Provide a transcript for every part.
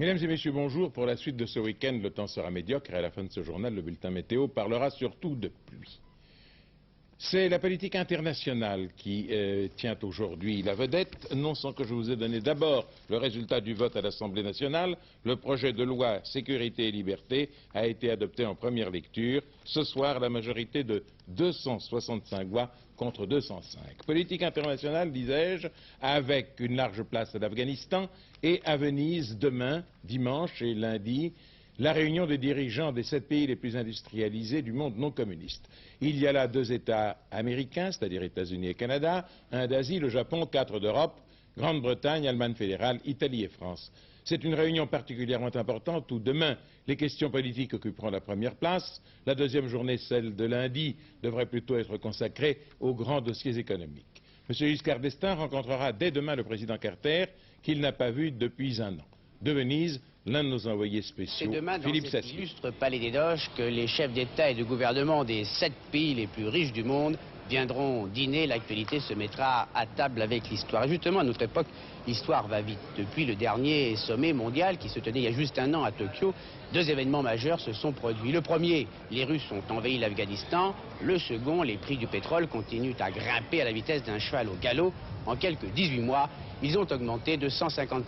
Mesdames et messieurs, bonjour. Pour la suite de ce week-end, le temps sera médiocre et à la fin de ce journal, le bulletin météo parlera surtout de pluie. C'est la politique internationale qui tient aujourd'hui la vedette, non sans que je vous ai donné d'abord le résultat du vote à l'Assemblée nationale. Le projet de loi Sécurité et Liberté a été adopté en première lecture. Ce soir, la majorité de 265 voix contre 205. Politique internationale, disais-je, avec une large place à l'Afghanistan et à Venise demain, dimanche et lundi, la réunion des dirigeants des 7 pays les plus industrialisés du monde non communiste. Il y a là 2 États américains, c'est-à-dire États-Unis et Canada, 1 d'Asie, le Japon, 4 d'Europe, Grande-Bretagne, Allemagne fédérale, Italie et France. C'est une réunion particulièrement importante où demain, les questions politiques occuperont la première place. La deuxième journée, celle de lundi, devrait plutôt être consacrée aux grands dossiers économiques. M. Giscard d'Estaing rencontrera dès demain le président Carter, qu'il n'a pas vu depuis 1 an. De Venise, l'un de nos envoyés spéciaux, Philippe Sassier. C'est demain dans cet illustre palais des Doges que les chefs d'État et de gouvernement des 7 pays les plus riches du monde viendront dîner. L'actualité se mettra à table avec l'histoire. Et justement, à notre époque, l'histoire va vite. Depuis le dernier sommet mondial qui se tenait il y a juste 1 an à Tokyo, 2 événements majeurs se sont produits. Le premier, les Russes ont envahi l'Afghanistan. Le second, les prix du pétrole continuent à grimper à la vitesse d'un cheval au galop. En quelques 18 mois, ils ont augmenté de 150%.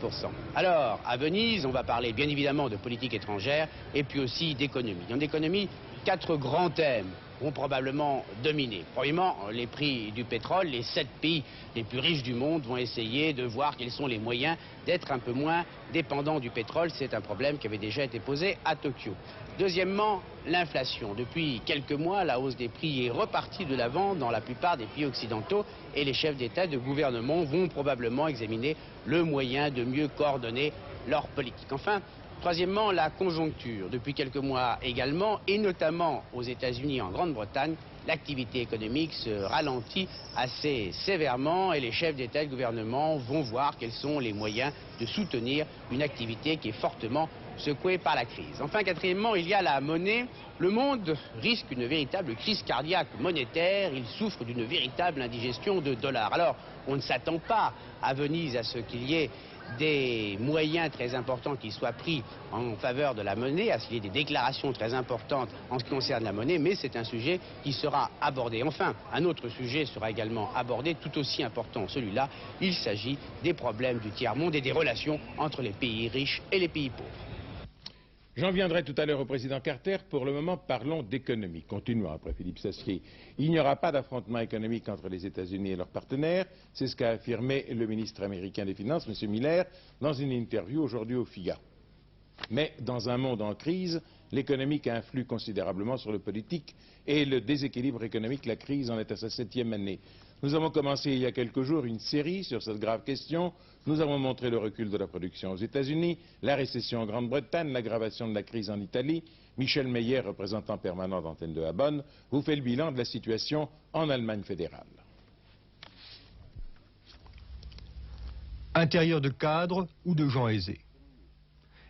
Alors, à Venise, on va parler bien évidemment de politique étrangère et puis aussi d'économie. En économie, 4 grands thèmes vont probablement dominer. Premièrement, les prix du pétrole. Les 7 pays les plus riches du monde vont essayer de voir quels sont les moyens d'être un peu moins dépendants du pétrole. C'est un problème qui avait déjà été posé à Tokyo. Deuxièmement, l'inflation. Depuis quelques mois, la hausse des prix est repartie de l'avant dans la plupart des pays occidentaux et les chefs d'État et de gouvernement vont probablement examiner le moyen de mieux coordonner leur politique. Enfin, troisièmement, la conjoncture. Depuis quelques mois également, et notamment aux États-Unis et en Grande-Bretagne, l'activité économique se ralentit assez sévèrement et les chefs d'État et de gouvernement vont voir quels sont les moyens de soutenir une activité qui est fortement secouée par la crise. Enfin, quatrièmement, il y a la monnaie. Le monde risque une véritable crise cardiaque monétaire. Il souffre d'une véritable indigestion de dollars. Alors, on ne s'attend pas à Venise à ce qu'il y ait des moyens très importants qui soient pris en faveur de la monnaie, à ce qu'il y ait des déclarations très importantes en ce qui concerne la monnaie, mais c'est un sujet qui sera abordé. Enfin, un autre sujet sera également abordé, tout aussi important celui-là. Il s'agit des problèmes du tiers-monde et des relations entre les pays riches et les pays pauvres. J'en viendrai tout à l'heure au président Carter. Pour le moment, parlons d'économie. Continuons après Philippe Sassier. Il n'y aura pas d'affrontement économique entre les États-Unis et leurs partenaires. C'est ce qu'a affirmé le ministre américain des Finances, M. Miller, dans une interview aujourd'hui au Figaro. Mais dans un monde en crise, l'économique influe considérablement sur le politique et le déséquilibre économique, la crise en est à sa 7e année. Nous avons commencé il y a quelques jours une série sur cette grave question. Nous avons montré le recul de la production aux États-Unis, la récession en Grande-Bretagne, l'aggravation de la crise en Italie. Michel Meyer, représentant permanent d'Antenne 2 à Bonn, vous fait le bilan de la situation en Allemagne fédérale. Intérieur de cadres ou de gens aisés?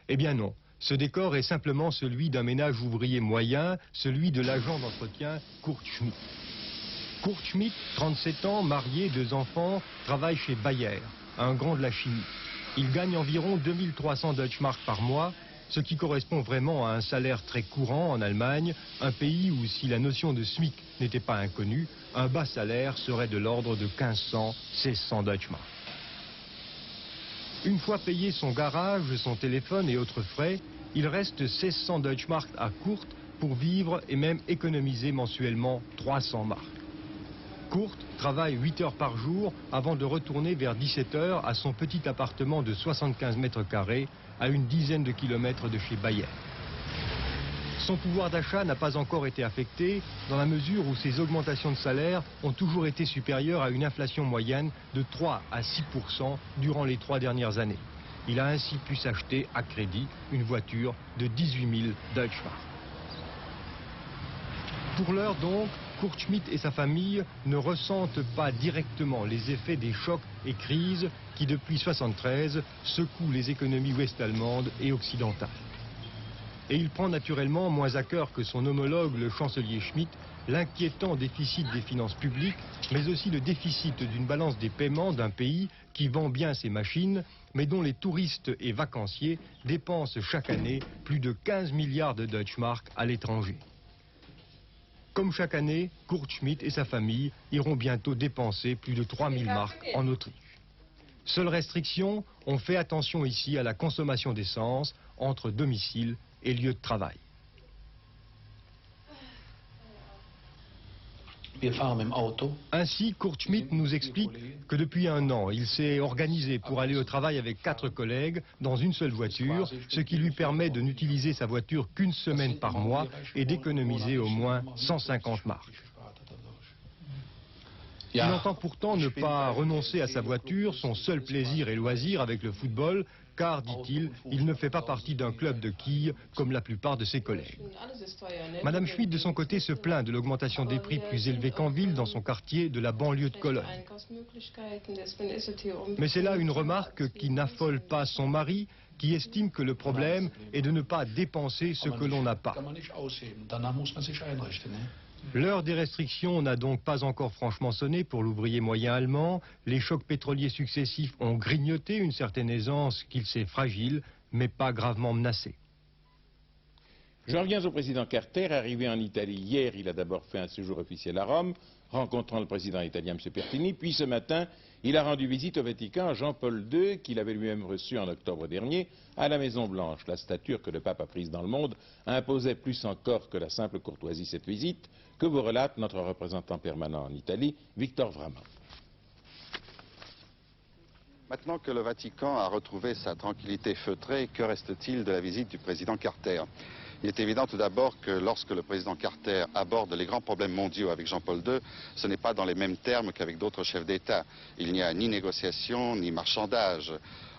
Eh bien non, ce décor est simplement celui d'un ménage ouvrier moyen, celui de l'agent d'entretien Kurt Schmidt. Kurt Schmidt, 37 ans, marié, 2 enfants, travaille chez Bayer, un grand de la chimie. Il gagne environ 2300 Deutschmark par mois, ce qui correspond vraiment à un salaire très courant en Allemagne, un pays où si la notion de SMIC n'était pas inconnue, un bas salaire serait de l'ordre de 1500-1600 Deutschmark. Une fois payé son garage, son téléphone et autres frais, il reste 1600 Deutschmark à Kurt pour vivre et même économiser mensuellement 300 marks. Kurt travaille 8 heures par jour avant de retourner vers 17 heures à son petit appartement de 75 mètres carrés à une dizaine de kilomètres de chez Bayer. Son pouvoir d'achat n'a pas encore été affecté dans la mesure où ses augmentations de salaire ont toujours été supérieures à une inflation moyenne de 3 à 6% durant les 3 dernières années. Il a ainsi pu s'acheter à crédit une voiture de 18 000 Deutschmark. Pour l'heure donc, Kurt Schmidt et sa famille ne ressentent pas directement les effets des chocs et crises qui, depuis 1973, secouent les économies ouest-allemandes et occidentales. Et il prend naturellement moins à cœur que son homologue, le chancelier Schmitt, l'inquiétant déficit des finances publiques, mais aussi le déficit d'une balance des paiements d'un pays qui vend bien ses machines, mais dont les touristes et vacanciers dépensent chaque année plus de 15 milliards de Deutschmark à l'étranger. Comme chaque année, Kurt Schmitt et sa famille iront bientôt dépenser plus de 3000 marks en Autriche. Seule restriction, on fait attention ici à la consommation d'essence entre domicile et lieu de travail. Ainsi, Kurt Schmitt nous explique que depuis un an, il s'est organisé pour aller au travail avec 4 collègues dans une seule voiture, ce qui lui permet de n'utiliser sa voiture qu'une semaine par mois et d'économiser au moins 150 marks. Il entend pourtant ne pas renoncer à sa voiture, son seul plaisir et loisir avec le football, car, dit-il, il ne fait pas partie d'un club de quilles comme la plupart de ses collègues. Madame Schmitt, de son côté, se plaint de l'augmentation des prix plus élevés qu'en ville dans son quartier de la banlieue de Cologne. Mais c'est là une remarque qui n'affole pas son mari, qui estime que le problème est de ne pas dépenser ce que l'on n'a pas. L'heure des restrictions n'a donc pas encore franchement sonné pour l'ouvrier moyen allemand. Les chocs pétroliers successifs ont grignoté une certaine aisance qu'il sait fragile, mais pas gravement menacée. J'en reviens au président Carter, arrivé en Italie hier. Il a d'abord fait un séjour officiel à Rome, rencontrant le président italien M. Pertini, puis ce matin, il a rendu visite au Vatican à Jean-Paul II, qu'il avait lui-même reçu en octobre dernier, à la Maison-Blanche. La stature que le pape a prise dans le monde imposait plus encore que la simple courtoisie cette visite, que vous relate notre représentant permanent en Italie, Victor Vraman. Maintenant que le Vatican a retrouvé sa tranquillité feutrée, que reste-t-il de la visite du président Carter? Il est évident tout d'abord que lorsque le président Carter aborde les grands problèmes mondiaux avec Jean-Paul II, ce n'est pas dans les mêmes termes qu'avec d'autres chefs d'État. Il n'y a ni négociation, ni marchandage.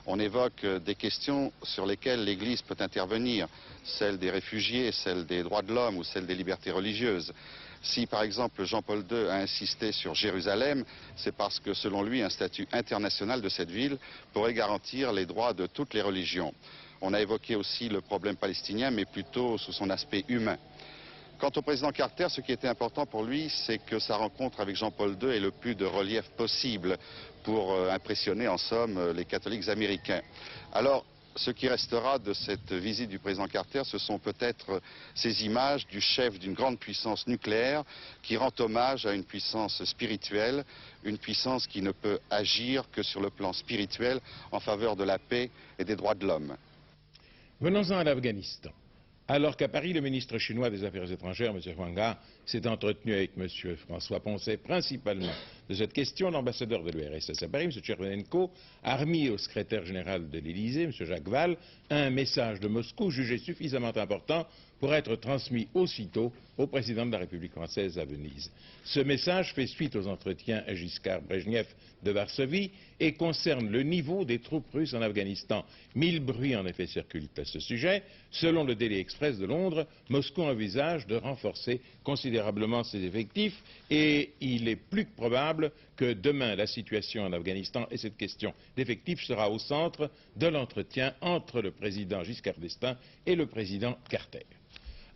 On évoque des questions sur lesquelles l'Église peut intervenir, celle des réfugiés, celle des droits de l'homme ou celle des libertés religieuses. Si, par exemple, Jean-Paul II a insisté sur Jérusalem, c'est parce que, selon lui, un statut international de cette ville pourrait garantir les droits de toutes les religions. On a évoqué aussi le problème palestinien, mais plutôt sous son aspect humain. Quant au président Carter, ce qui était important pour lui, c'est que sa rencontre avec Jean-Paul II ait le plus de relief possible pour impressionner, en somme, les catholiques américains. Alors, ce qui restera de cette visite du président Carter, ce sont peut-être ces images du chef d'une grande puissance nucléaire qui rend hommage à une puissance spirituelle, une puissance qui ne peut agir que sur le plan spirituel en faveur de la paix et des droits de l'homme. Venons-en à l'Afghanistan. Alors qu'à Paris, le ministre chinois des Affaires étrangères, M. Wang Yi, s'est entretenu avec M. François Poncet principalement de cette question, l'ambassadeur de l'URSS à Paris, M. Tchernenko, a remis au secrétaire général de l'Élysée, M. Jacques Valls, un message de Moscou jugé suffisamment important pour être transmis aussitôt au président de la République française à Venise. Ce message fait suite aux entretiens à Giscard-Brejnev de Varsovie et concerne le niveau des troupes russes en Afghanistan. 1000 bruits en effet circulent à ce sujet. Selon le Daily Express de Londres, Moscou envisage de renforcer considérablement ses effectifs et il est plus que probable que demain la situation en Afghanistan et cette question d'effectifs sera au centre de l'entretien entre le président Giscard d'Estaing et le président Carter.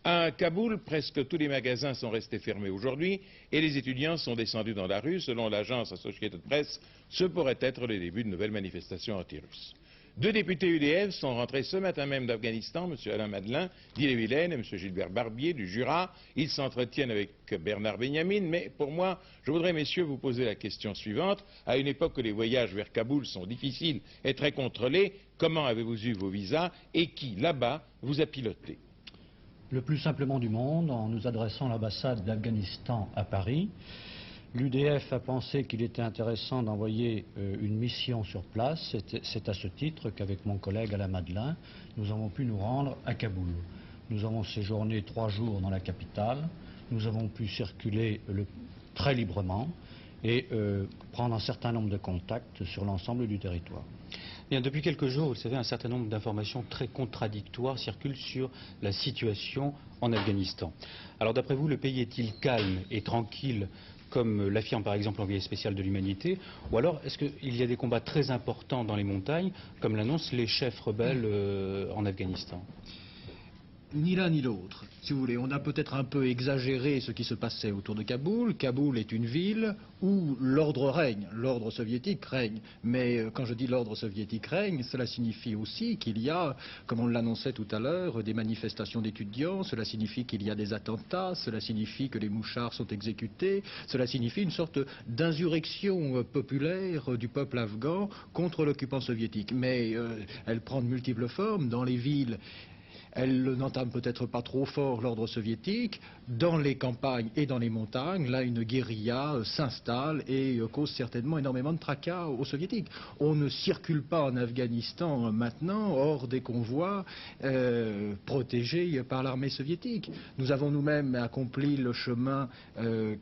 À Kaboul, presque tous les magasins sont restés fermés aujourd'hui et les étudiants sont descendus dans la rue. Selon l'agence Associated Press, ce pourrait être le début de nouvelles manifestations anti-russes. 2 députés UDF sont rentrés ce matin même d'Afghanistan, M. Alain Madelin d'Ille-et-Vilaine et M. Gilbert Barbier du Jura. Ils s'entretiennent avec Bernard Benjamin, mais pour moi, je voudrais, messieurs, vous poser la question suivante. À une époque où les voyages vers Kaboul sont difficiles et très contrôlés, comment avez-vous eu vos visas et qui, là-bas, vous a piloté? Le plus simplement du monde, en nous adressant à l'ambassade d'Afghanistan à Paris. L'UDF a pensé qu'il était intéressant d'envoyer une mission sur place. C'est à ce titre qu'avec mon collègue Alain Madelin, nous avons pu nous rendre à Kaboul. Nous avons séjourné 3 jours dans la capitale. Nous avons pu circuler très librement et prendre un certain nombre de contacts sur l'ensemble du territoire. Bien, depuis quelques jours, vous le savez, un certain nombre d'informations très contradictoires circulent sur la situation en Afghanistan. Alors d'après vous, le pays est-il calme et tranquille, comme l'affirme par exemple l'envoyé spécial de l'humanité, ou alors est-ce qu'il y a des combats très importants dans les montagnes, comme l'annoncent les chefs rebelles en Afghanistan? Ni l'un ni l'autre, si vous voulez. On a peut-être un peu exagéré ce qui se passait autour de Kaboul. Kaboul est une ville où l'ordre règne, l'ordre soviétique règne. Mais quand je dis l'ordre soviétique règne, cela signifie aussi qu'il y a, comme on l'annonçait tout à l'heure, des manifestations d'étudiants, cela signifie qu'il y a des attentats, cela signifie que les mouchards sont exécutés, cela signifie une sorte d'insurrection populaire du peuple afghan contre l'occupant soviétique. Mais elle prend de multiples formes dans les villes. Elle n'entame peut-être pas trop fort l'ordre soviétique. Dans les campagnes et dans les montagnes, là, une guérilla s'installe et cause certainement énormément de tracas aux soviétiques. On ne circule pas en Afghanistan maintenant hors des convois protégés par l'armée soviétique. Nous avons nous-mêmes accompli le chemin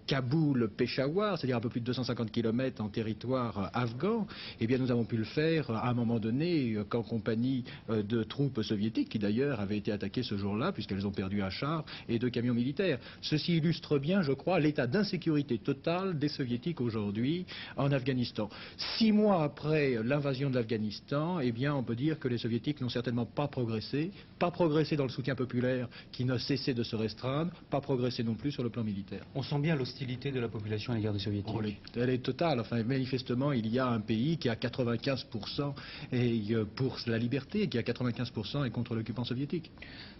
Kaboul-Peshawar, c'est-à-dire un peu plus de 250 km en territoire afghan. Eh bien, nous avons pu le faire à un moment donné qu'en compagnie de troupes soviétiques, qui d'ailleurs avaient été attaquées ce jour-là, puisqu'elles ont perdu un char et 2 camions militaires. Ceci illustre bien, je crois, l'état d'insécurité totale des soviétiques aujourd'hui en Afghanistan. 6 mois après l'invasion de l'Afghanistan, eh bien, on peut dire que les soviétiques n'ont certainement pas progressé dans le soutien populaire qui n'a cessé de se restreindre, pas progressé non plus sur le plan militaire. On sent bien l'hostilité de la population à l'égard des soviétiques. Elle est totale. Enfin, manifestement, il y a un pays qui a 95% et pour la liberté, qui a 95% et contre l'occupant soviétique.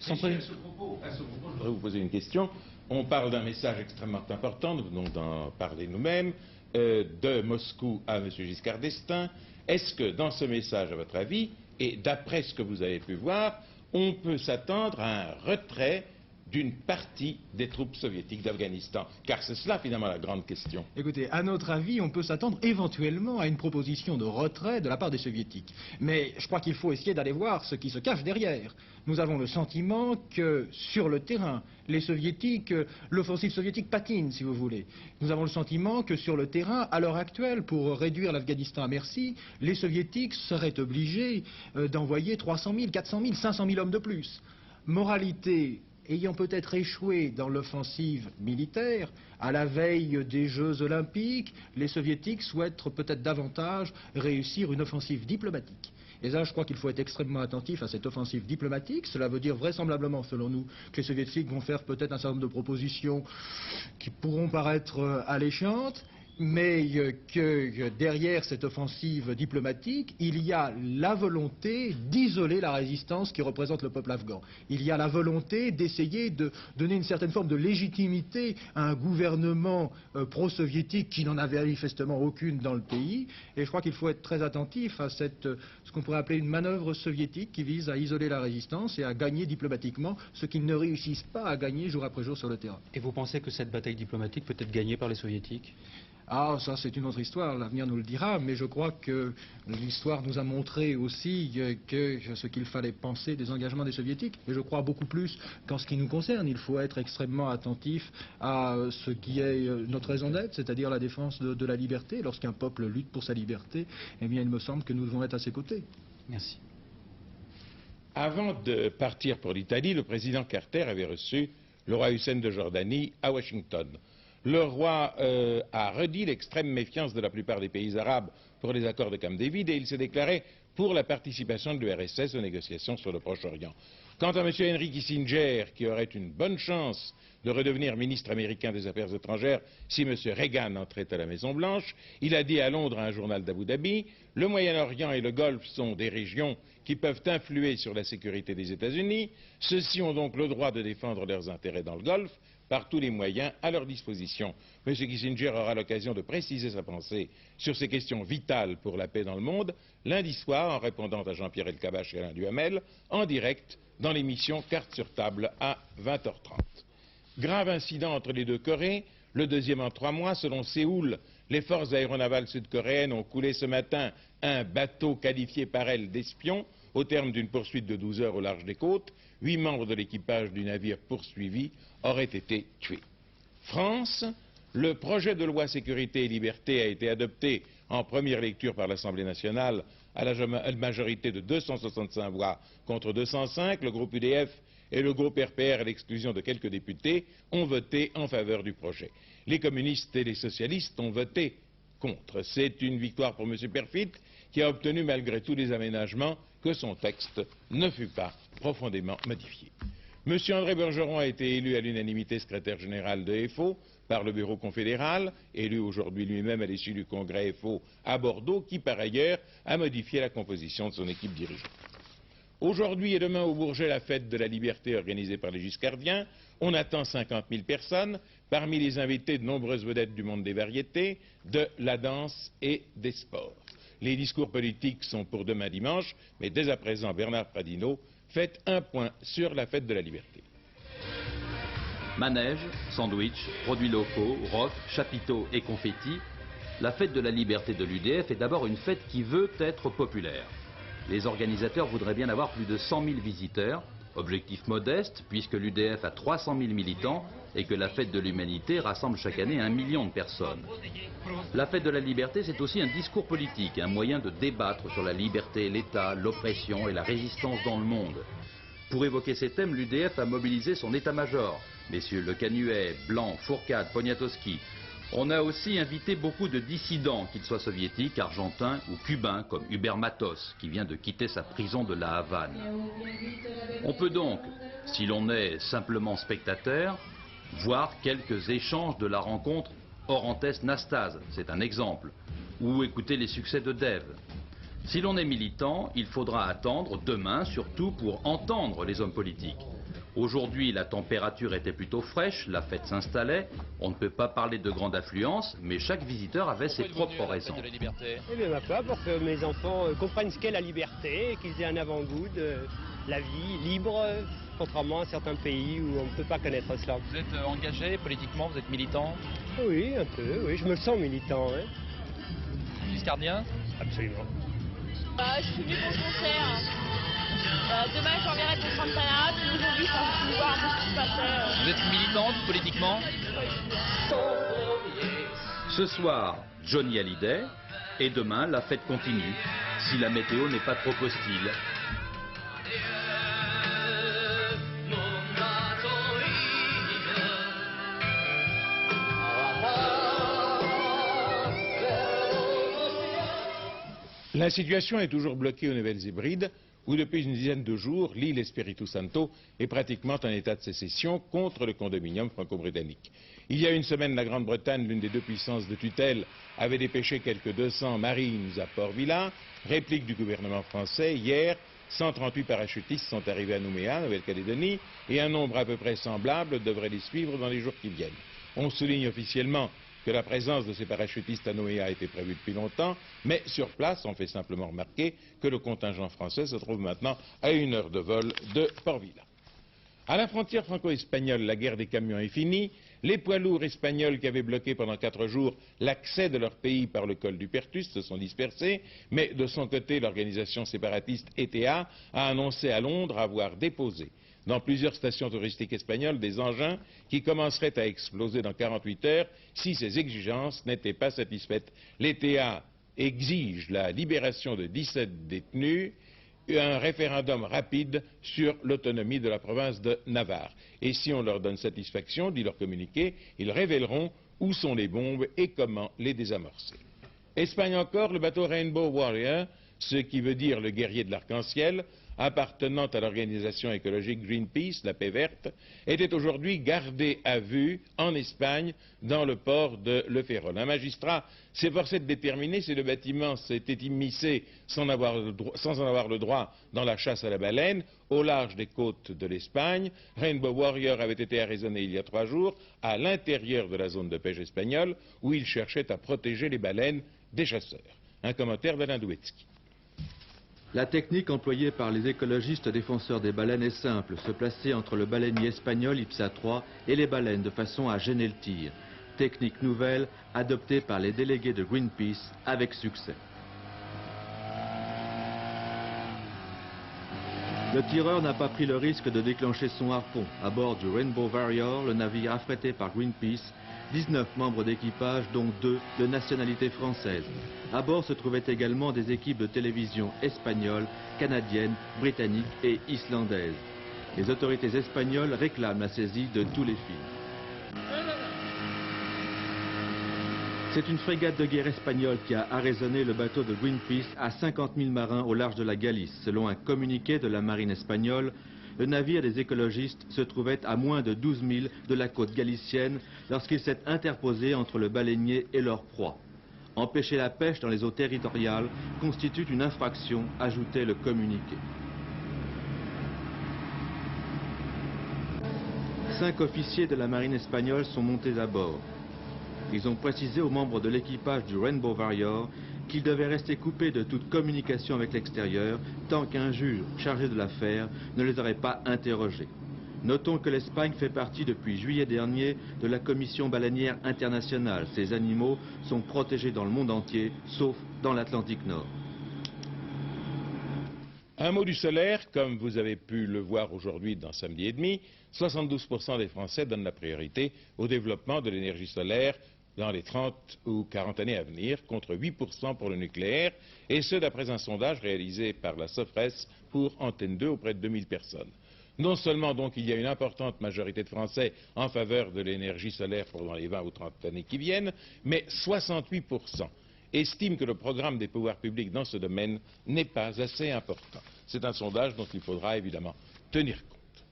À ce propos, je voudrais vous poser une question. On parle d'un message extrêmement important, nous venons d'en parler nous-mêmes, de Moscou à M. Giscard d'Estaing. Est-ce que dans ce message, à votre avis, et d'après ce que vous avez pu voir, on peut s'attendre à un retrait d'une partie des troupes soviétiques d'Afghanistan? Car c'est cela finalement la grande question. Écoutez, à notre avis, on peut s'attendre éventuellement à une proposition de retrait de la part des soviétiques. Mais je crois qu'il faut essayer d'aller voir ce qui se cache derrière. Nous avons le sentiment que sur le terrain, les soviétiques, l'offensive soviétique patine, si vous voulez. Nous avons le sentiment que sur le terrain, à l'heure actuelle, pour réduire l'Afghanistan à merci, les soviétiques seraient obligés d'envoyer 300 000, 400 000, 500 000 hommes de plus. Moralité ayant peut-être échoué dans l'offensive militaire, à la veille des Jeux Olympiques, les soviétiques souhaitent peut-être davantage réussir une offensive diplomatique. Et là, je crois qu'il faut être extrêmement attentif à cette offensive diplomatique. Cela veut dire vraisemblablement, selon nous, que les soviétiques vont faire peut-être un certain nombre de propositions qui pourront paraître alléchantes, mais que derrière cette offensive diplomatique, il y a la volonté d'isoler la résistance qui représente le peuple afghan. Il y a la volonté d'essayer de donner une certaine forme de légitimité à un gouvernement pro-soviétique qui n'en avait manifestement aucune dans le pays. Et je crois qu'il faut être très attentif à ce qu'on pourrait appeler une manœuvre soviétique qui vise à isoler la résistance et à gagner diplomatiquement ce qu'ils ne réussissent pas à gagner jour après jour sur le terrain. Et vous pensez que cette bataille diplomatique peut être gagnée par les soviétiques ? Ah, ça c'est une autre histoire, l'avenir nous le dira, mais je crois que l'histoire nous a montré aussi que ce qu'il fallait penser des engagements des soviétiques, et je crois beaucoup plus qu'en ce qui nous concerne, il faut être extrêmement attentif à ce qui est notre raison d'être, c'est-à-dire la défense de la liberté. Lorsqu'un peuple lutte pour sa liberté, eh bien il me semble que nous devons être à ses côtés. Merci. Avant de partir pour l'Italie, le président Carter avait reçu le roi Hussein de Jordanie à Washington. Le roi a redit l'extrême méfiance de la plupart des pays arabes pour les accords de Camp David et il s'est déclaré pour la participation de l'URSS aux négociations sur le Proche-Orient. Quant à M. Henry Kissinger, qui aurait une bonne chance de redevenir ministre américain des Affaires étrangères si M. Reagan entrait à la Maison-Blanche, il a dit à Londres à un journal d'Abu Dhabi « Le Moyen-Orient et le Golfe sont des régions qui peuvent influer sur la sécurité des États-Unis. Ceux-ci ont donc le droit de défendre leurs intérêts dans le Golfe par tous les moyens à leur disposition. M. Kissinger aura l'occasion de préciser sa pensée sur ces questions vitales pour la paix dans le monde lundi soir en répondant à Jean-Pierre Elkabbach et Alain Duhamel en direct dans l'émission Cartes sur table à 20h30. Grave incident entre les deux Corées, le deuxième en 3 mois. Selon Séoul, les forces aéronavales sud-coréennes ont coulé ce matin un bateau qualifié par elles d'espion au terme d'une poursuite de 12 heures au large des côtes. 8 membres de l'équipage du navire poursuivi auraient été tués. France, le projet de loi sécurité et liberté a été adopté en première lecture par l'Assemblée nationale à la majorité de 265 voix contre 205. Le groupe UDF et le groupe RPR, à l'exclusion de quelques députés, ont voté en faveur du projet. Les communistes et les socialistes ont voté contre. C'est une victoire pour M. Perfit, qui a obtenu malgré tous les aménagements que son texte ne fut pas profondément modifié. M. André Bergeron a été élu à l'unanimité secrétaire général de FO par le bureau confédéral, élu aujourd'hui lui-même à l'issue du congrès FO à Bordeaux, qui par ailleurs a modifié la composition de son équipe dirigeante. Aujourd'hui et demain au Bourget, la fête de la liberté organisée par les Giscardiens. On attend 50 000 personnes, parmi les invités de nombreuses vedettes du monde des variétés, de la danse et des sports. Les discours politiques sont pour demain dimanche, mais dès à présent, Bernard Pradino fait un point sur la fête de la liberté. Manège, sandwich, produits locaux, rock, chapiteaux et confettis, la fête de la liberté de l'UDF est d'abord une fête qui veut être populaire. Les organisateurs voudraient bien avoir plus de 100 000 visiteurs, objectif modeste puisque l'UDF a 300 000 militants et que la fête de l'humanité rassemble chaque année 1 million de personnes. La fête de la liberté, c'est aussi un discours politique, un moyen de débattre sur la liberté, l'État, l'oppression et la résistance dans le monde. Pour évoquer ces thèmes, l'UDF a mobilisé son état-major, messieurs Le Canuet, Blanc, Fourcade, Poniatowski. On a aussi invité beaucoup de dissidents, qu'ils soient soviétiques, argentins ou cubains, comme Hubert Matos, qui vient de quitter sa prison de la Havane. On peut donc, si l'on est simplement spectateur, voir quelques échanges de la rencontre Orantes-Nastase, c'est un exemple, ou écouter les succès de Dev. Si l'on est militant, il faudra attendre demain, surtout pour entendre les hommes politiques. Aujourd'hui, la température était plutôt fraîche, la fête s'installait. On ne peut pas parler de grande affluence, mais chaque visiteur avait ses propres raisons. Eh bien, ma foi, pour que mes enfants comprennent ce qu'est la liberté, et qu'ils aient un avant-goût de la vie libre, contrairement à certains pays où on ne peut pas connaître cela. Vous êtes engagé politiquement, vous êtes militant? Oui, un peu, oui, je me sens militant. Hein. Giscardien? Absolument. Je suis venu pour le concert. Demain, j'enverrai pour Santana, puis aujourd'hui, je suis voir un peu ce qui se passait. Vous êtes militante politiquement? Ce soir, Johnny Hallyday, et demain, la fête continue, si la météo n'est pas trop hostile. La situation est toujours bloquée aux Nouvelles-Hébrides, où depuis une dizaine de jours, l'île Espiritu Santo est pratiquement en état de sécession contre le condominium franco-britannique. Il y a une semaine, la Grande-Bretagne, l'une des deux puissances de tutelle, avait dépêché quelques 200 marines à Port-Vila. Réplique du gouvernement français, hier, 138 parachutistes sont arrivés à Nouméa, Nouvelle-Calédonie, et un nombre à peu près semblable devrait les suivre dans les jours qui viennent. On souligne officiellement que la présence de ces parachutistes à Nouméa était prévue depuis longtemps, mais sur place, on fait simplement remarquer que le contingent français se trouve maintenant à 1 heure de vol de Port-Vila. À la frontière franco-espagnole, la guerre des camions est finie. Les poids lourds espagnols qui avaient bloqué pendant 4 jours l'accès de leur pays par le col du Pertus se sont dispersés, mais de son côté, l'organisation séparatiste ETA a annoncé à Londres avoir déposé dans plusieurs stations touristiques espagnoles des engins qui commenceraient à exploser dans 48 heures si ces exigences n'étaient pas satisfaites. L'ETA exige la libération de 17 détenus, un référendum rapide sur l'autonomie de la province de Navarre. Et si on leur donne satisfaction, dit leur communiqué, ils révéleront où sont les bombes et comment les désamorcer. Espagne encore, le bateau Rainbow Warrior, ce qui veut dire le guerrier de l'arc-en-ciel, appartenant à l'organisation écologique Greenpeace, la paix verte, était aujourd'hui gardé à vue en Espagne, dans le port de Le Ferrol. Un magistrat s'est forcé de déterminer si le bâtiment s'était immiscé sans en avoir le droit dans la chasse à la baleine, au large des côtes de l'Espagne. Rainbow Warrior avait été arraisonné il y a 3 jours à l'intérieur de la zone de pêche espagnole, où il cherchait à protéger les baleines des chasseurs. Un commentaire d'Alain Douetsky. La technique employée par les écologistes défenseurs des baleines est simple, se placer entre le baleinier espagnol Ipsa 3 et les baleines de façon à gêner le tir. Technique nouvelle adoptée par les délégués de Greenpeace avec succès. Le tireur n'a pas pris le risque de déclencher son harpon. À bord du Rainbow Warrior, le navire affrété par Greenpeace, 19 membres d'équipage, dont 2 de nationalité française. À bord se trouvaient également des équipes de télévision espagnoles, canadiennes, britanniques et islandaises. Les autorités espagnoles réclament la saisie de tous les films. C'est une frégate de guerre espagnole qui a arraisonné le bateau de Greenpeace à 50 000 marins au large de la Galice. Selon un communiqué de la marine espagnole, le navire des écologistes se trouvait à moins de 12 000 de la côte galicienne lorsqu'il s'est interposé entre le baleinier et leur proie. Empêcher la pêche dans les eaux territoriales constitue une infraction, ajoutait le communiqué. 5 officiers de la marine espagnole sont montés à bord. Ils ont précisé aux membres de l'équipage du Rainbow Warrior qu'ils devaient rester coupés de toute communication avec l'extérieur tant qu'un juge chargé de l'affaire ne les aurait pas interrogés. Notons que l'Espagne fait partie depuis juillet dernier de la Commission baleinière internationale. Ces animaux sont protégés dans le monde entier, sauf dans l'Atlantique Nord. Un mot du solaire, comme vous avez pu le voir aujourd'hui dans Samedi et demi, 72% des Français donnent la priorité au développement de l'énergie solaire dans les 30 ou 40 années à venir, contre 8% pour le nucléaire, et ce d'après un sondage réalisé par la Sofres pour Antenne 2 auprès de 2000 personnes. Non seulement donc il y a une importante majorité de Français en faveur de l'énergie solaire pendant les 20 ou 30 années qui viennent, mais 68% estiment que le programme des pouvoirs publics dans ce domaine n'est pas assez important. C'est un sondage dont il faudra évidemment tenir compte.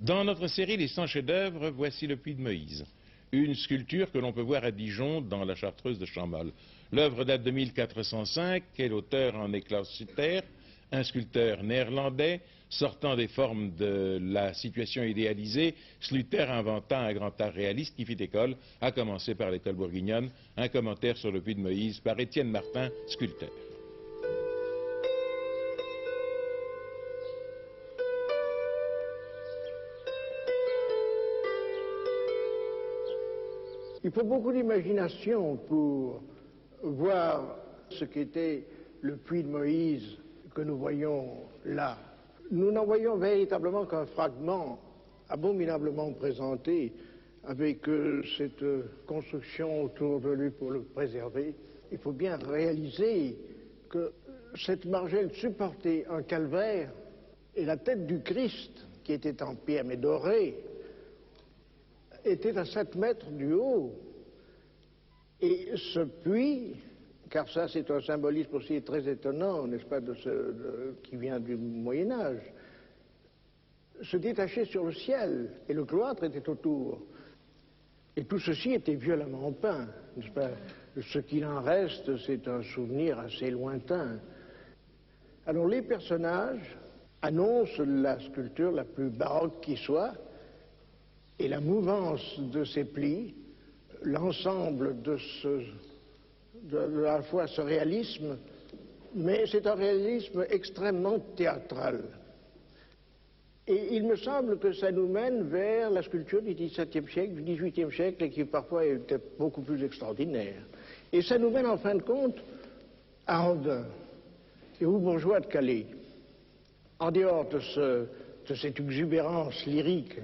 Dans notre série Les 100 chefs-d'œuvre, voici le Puy de Moïse, une sculpture que l'on peut voir à Dijon dans la Chartreuse de Champmol. L'œuvre date de 1405 et l'auteur en est Klaus Sutter, un sculpteur néerlandais. Sortant des formes de la situation idéalisée, Sluter inventa un grand art réaliste qui fit école, à commencer par l'école bourguignonne. Un commentaire sur le Puy de Moïse par Étienne Martin, sculpteur. Il faut beaucoup d'imagination pour voir ce qu'était le Puy de Moïse que nous voyons là. Nous n'en voyons véritablement qu'un fragment abominablement présenté avec cette construction autour de lui pour le préserver. Il faut bien réaliser que cette margelle supportait un calvaire et la tête du Christ, qui était en pierre mais dorée, était à 7 mètres du haut. Et ce puits, car ça c'est un symbolisme aussi très étonnant, n'est-ce pas, qui vient du Moyen-Âge, se détachait sur le ciel, et le cloître était autour. Et tout ceci était violemment peint, n'est-ce pas? Ce qu'il en reste, c'est un souvenir assez lointain. Alors les personnages annoncent la sculpture la plus baroque qui soit, et la mouvance de ces plis, l'ensemble de à la fois ce réalisme, mais c'est un réalisme extrêmement théâtral. Et il me semble que ça nous mène vers la sculpture du XVIIe siècle, du XVIIIe siècle, et qui parfois est peut-être beaucoup plus extraordinaire. Et ça nous mène en fin de compte à Andin et aux bourgeois de Calais. En dehors de cette exubérance lyrique,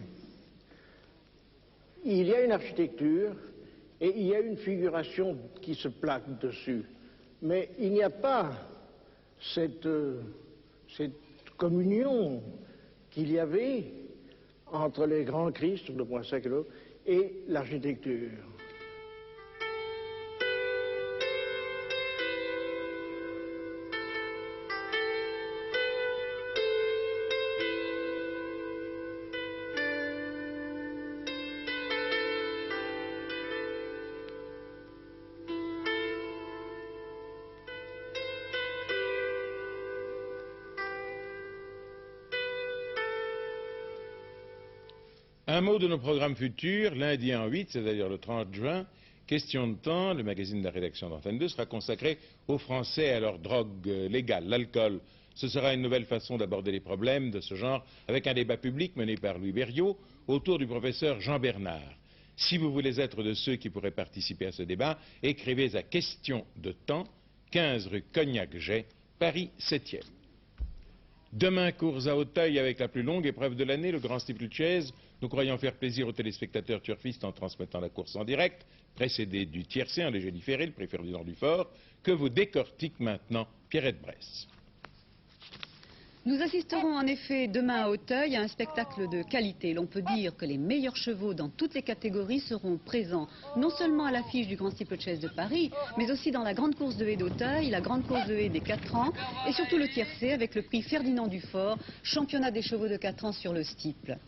il y a une architecture et il y a une figuration qui se plaque dessus. Mais il n'y a pas cette communion qu'il y avait entre les grands Christ, le point sec et l'architecture. Un mot de nos programmes futurs. Lundi en 8, c'est-à-dire le 30 juin, Question de temps, le magazine de la rédaction d'Antenne 2 sera consacré aux Français et à leur drogue légale, l'alcool. Ce sera une nouvelle façon d'aborder les problèmes de ce genre avec un débat public mené par Louis Berriot autour du professeur Jean Bernard. Si vous voulez être de ceux qui pourraient participer à ce débat, écrivez à Question de temps, 15 rue Cognac-Jay, Paris 7e. Demain, course à Auteuil avec la plus longue épreuve de l'année, le Grand Steeplechase. Nous croyons faire plaisir aux téléspectateurs turfistes en transmettant la course en direct, précédée du tiercé, un léger différé, le prix Ferdinand Dufort, que vous décortique maintenant Pierrette Bresse. Nous assisterons en effet demain à Auteuil à un spectacle de qualité. L'on peut dire que les meilleurs chevaux dans toutes les catégories seront présents, non seulement à l'affiche du Grand Steeplechase de Paris, mais aussi dans la grande course de haie d'Auteuil, la grande course de haie des 4 ans et surtout le tiercé avec le prix Ferdinand Dufort, championnat des chevaux de 4 ans sur le steeple.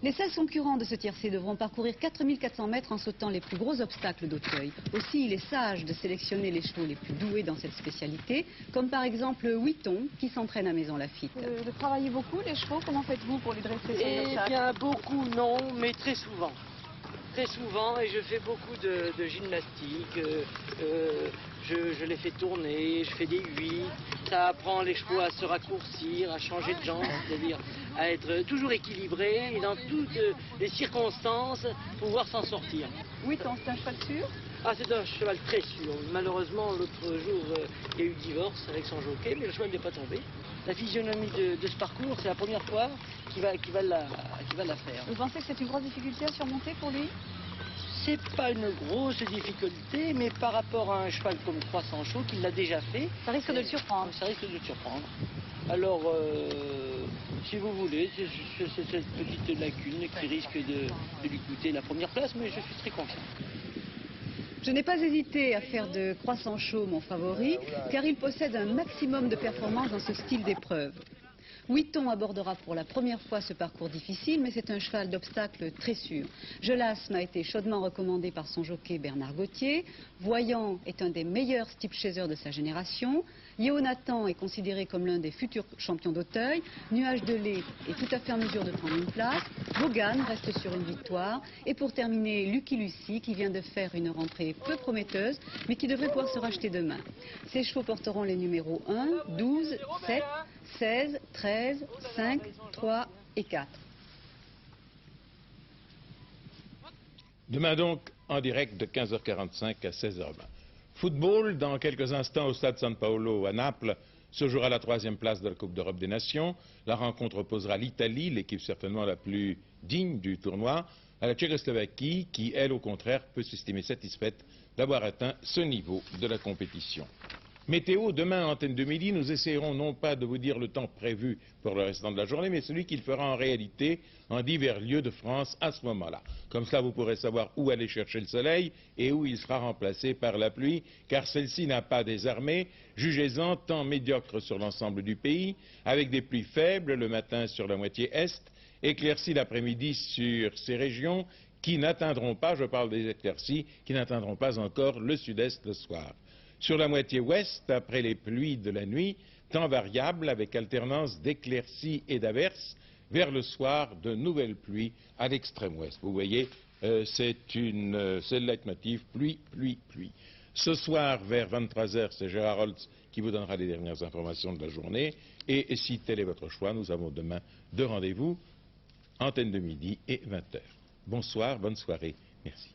Les 16 concurrents de ce tiercé devront parcourir 4400 mètres en sautant les plus gros obstacles d'Auteuil. Aussi, il est sage de sélectionner les chevaux les plus doués dans cette spécialité, comme par exemple Huiton, qui s'entraîne à Maison Lafitte. De travailler beaucoup les chevaux, comment faites-vous pour les dresser sur les Eh obstacles? bien, beaucoup non, mais très souvent. Très souvent, et je fais beaucoup de gymnastique, je les fais tourner, je fais des huiles, ça apprend les chevaux à se raccourcir, à changer de jambe, c'est-à-dire à être toujours équilibré et dans toutes les circonstances pouvoir s'en sortir. Huiton, c'est un cheval sûr? Ah, c'est un cheval très sûr. Malheureusement, l'autre jour, il y a eu divorce avec son jockey, mais le cheval n'est pas tombé. La physionomie de ce parcours, c'est la première fois qu'il va la faire. Vous pensez que c'est une grosse difficulté à surmonter pour lui? C'est pas une grosse difficulté, mais par rapport à un cheval comme Croissant Chaud, qui l'a déjà fait... Ça risque de le surprendre. Ça risque de le surprendre. Alors, si vous voulez, c'est cette petite lacune qui risque de lui coûter la première place, mais je suis très confiant. Je n'ai pas hésité à faire de Croissant Chaud mon favori, car il possède un maximum de performance dans ce style d'épreuve. Huiton abordera pour la première fois ce parcours difficile, mais c'est un cheval d'obstacle très sûr. Gelas m'a été chaudement recommandé par son jockey Bernard Gauthier. Voyant est un des meilleurs steeplechasers de sa génération. Yéonatan est considéré comme l'un des futurs champions d'Auteuil. Nuage de lait est tout à fait en mesure de prendre une place. Vaughan reste sur une victoire. Et pour terminer, Lucky Lucy qui vient de faire une rentrée peu prometteuse, mais qui devrait pouvoir se racheter demain. Ces chevaux porteront les numéros 1, 12, 7, 16, 13, 5, 3 et 4. Demain donc, en direct de 15h45 à 16h20. Football, dans quelques instants au stade San Paolo à Naples, se jouera la 3e place de la Coupe d'Europe des Nations. La rencontre opposera l'Italie, l'équipe certainement la plus digne du tournoi, à la Tchécoslovaquie, qui, elle, au contraire, peut s'estimer satisfaite d'avoir atteint ce niveau de la compétition. Météo, demain, antenne de midi, nous essayerons non pas de vous dire le temps prévu pour le restant de la journée, mais celui qu'il fera en réalité en divers lieux de France à ce moment-là. Comme cela, vous pourrez savoir où aller chercher le soleil et où il sera remplacé par la pluie, car celle-ci n'a pas désarmé. Jugez-en, temps médiocre sur l'ensemble du pays, avec des pluies faibles le matin sur la moitié est, éclaircies l'après-midi sur ces régions qui n'atteindront pas, je parle des éclaircies, qui n'atteindront pas encore le sud-est le soir. Sur la moitié ouest, après les pluies de la nuit, temps variable avec alternance d'éclaircies et d'averses. Vers le soir, de nouvelles pluies à l'extrême ouest. Vous voyez, c'est le leitmotiv pluie, pluie, pluie. Ce soir, vers 23h, c'est Gérard Holtz qui vous donnera les dernières informations de la journée. Et si tel est votre choix, nous avons demain 2 rendez-vous, antenne de midi et 20h. Bonsoir, bonne soirée. Merci.